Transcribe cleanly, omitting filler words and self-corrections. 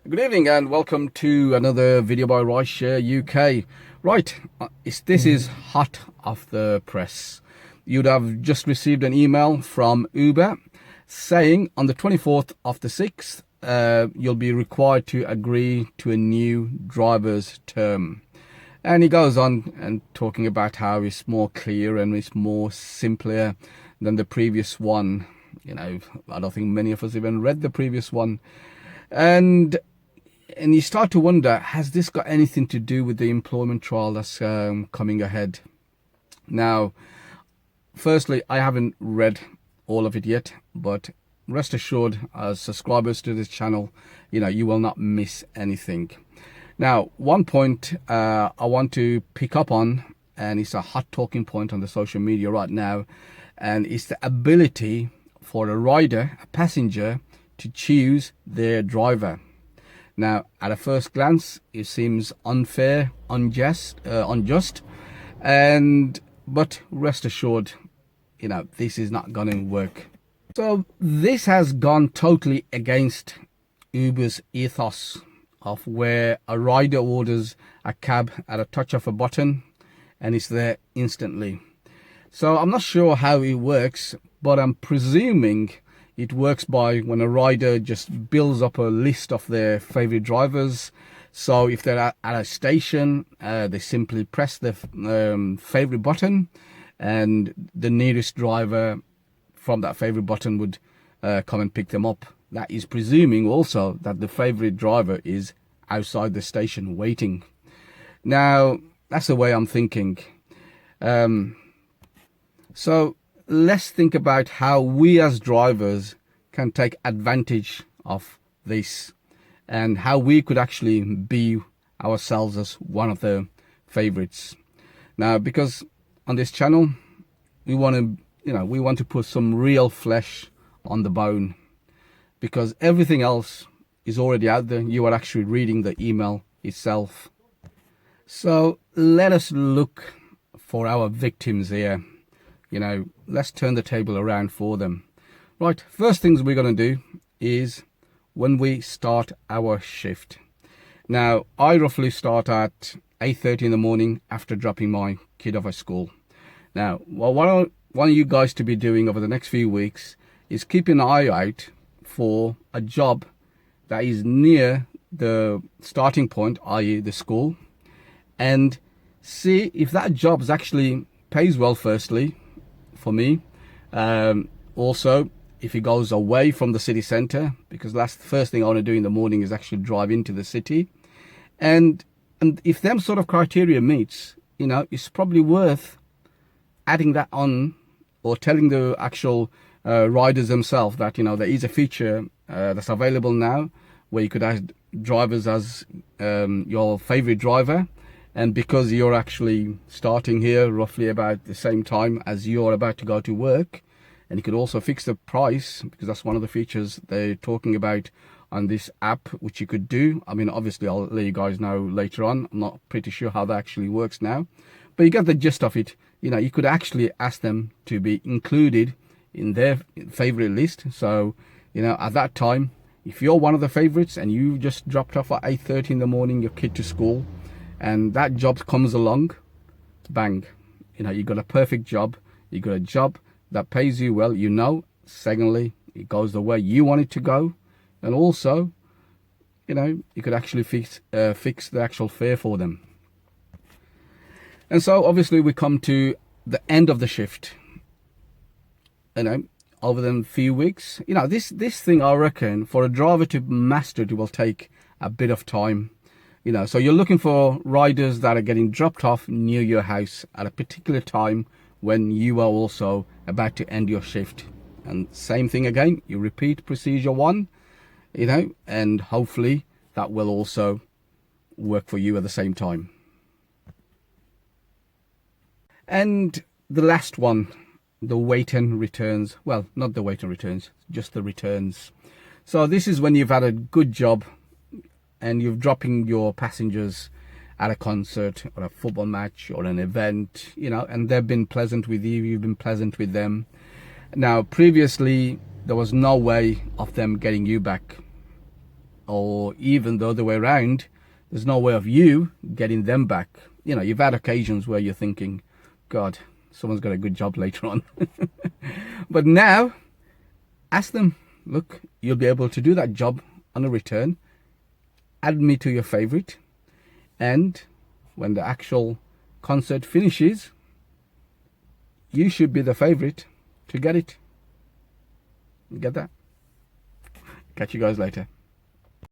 Good evening and welcome to another video by Rideshare UK. Right, this is hot off the press. You'd have just received an email from Uber saying on the 24th of the 6th, you'll be required to agree to a new driver's term. And he goes on and talking about how it's more clear and it's more simpler than the previous one. You know, I don't think many of us even read the previous one. And you start to wonder, has this got anything to do with the employment trial that's coming ahead? Now, firstly, I haven't read all of it yet, but rest assured, as subscribers to this channel, you will not miss anything. Now, one point I want to pick up on, and it's a hot talking point on the social media right now, and it's the ability for a rider, a passenger, to choose their driver. Now, at a first glance, it seems unfair, unjust, but rest assured, this is not going to work. So this has gone totally against Uber's ethos of where a rider orders a cab at a touch of a button and it's there instantly. So I'm not sure how it works, but I'm presuming it works by when a rider just builds up a list of their favorite drivers. So if they're at a station, they simply press the favorite button, and the nearest driver from that favorite button would come and pick them up. That is presuming also that the favorite driver is outside the station waiting. Now, that's the way I'm thinking. So let's think about how we as drivers can take advantage of this and how we could actually be ourselves as one of the favorites. Now, because on this channel, we want to put some real flesh on the bone, because everything else is already out there. You are actually reading the email itself. So let us look for our victims here. Let's turn the table around for them. Right, first things we're going to do is when we start our shift. Now, I roughly start at 8:30 in the morning after dropping my kid off at school. Now, what I want you guys to be doing over the next few weeks is keep an eye out for a job that is near the starting point, i.e. the school, and see if that job actually pays well, firstly, for me. Also, if it goes away from the city centre, because that's the first thing I want to do in the morning is actually drive into the city. And if them sort of criteria meets, it's probably worth adding that on, or telling the actual riders themselves that, there is a feature that's available now where you could add drivers as your favourite driver. And because you're actually starting here roughly about the same time as you're about to go to work, and you could also fix the price, because that's one of the features they're talking about on this app, which you could do. I mean, obviously, I'll let you guys know later on. I'm not pretty sure how that actually works now, but you get the gist of it. You could actually ask them to be included in their favorite list. So, at that time, if you're one of the favorites and you just dropped off at 8:30 in the morning your kid to school, and that job comes along, bang, you got a perfect job. You got a job that pays you well, secondly, it goes the way you want it to go, and also, you could actually fix the actual fare for them. And so obviously we come to the end of the shift, over the few weeks. This thing, I reckon, for a driver to master it will take a bit of time. So you're looking for riders that are getting dropped off near your house at a particular time when you are also about to end your shift. And same thing again, you repeat procedure one, and hopefully that will also work for you at the same time. And the last one, the wait and returns. Well, not the wait and returns, just the returns. So this is when you've had a good job and you're dropping your passengers at a concert or a football match or an event, and they've been pleasant with you, you've been pleasant with them. Now, previously, there was no way of them getting you back. or even the other way around, there's no way of you getting them back. You know, you've had occasions where you're thinking, God, someone's got a good job later on. But now, ask them, look, you'll be able to do that job on a return. Add me to your favorite. And when the actual concert finishes, you should be the favorite to get it. You get that? Catch you guys later.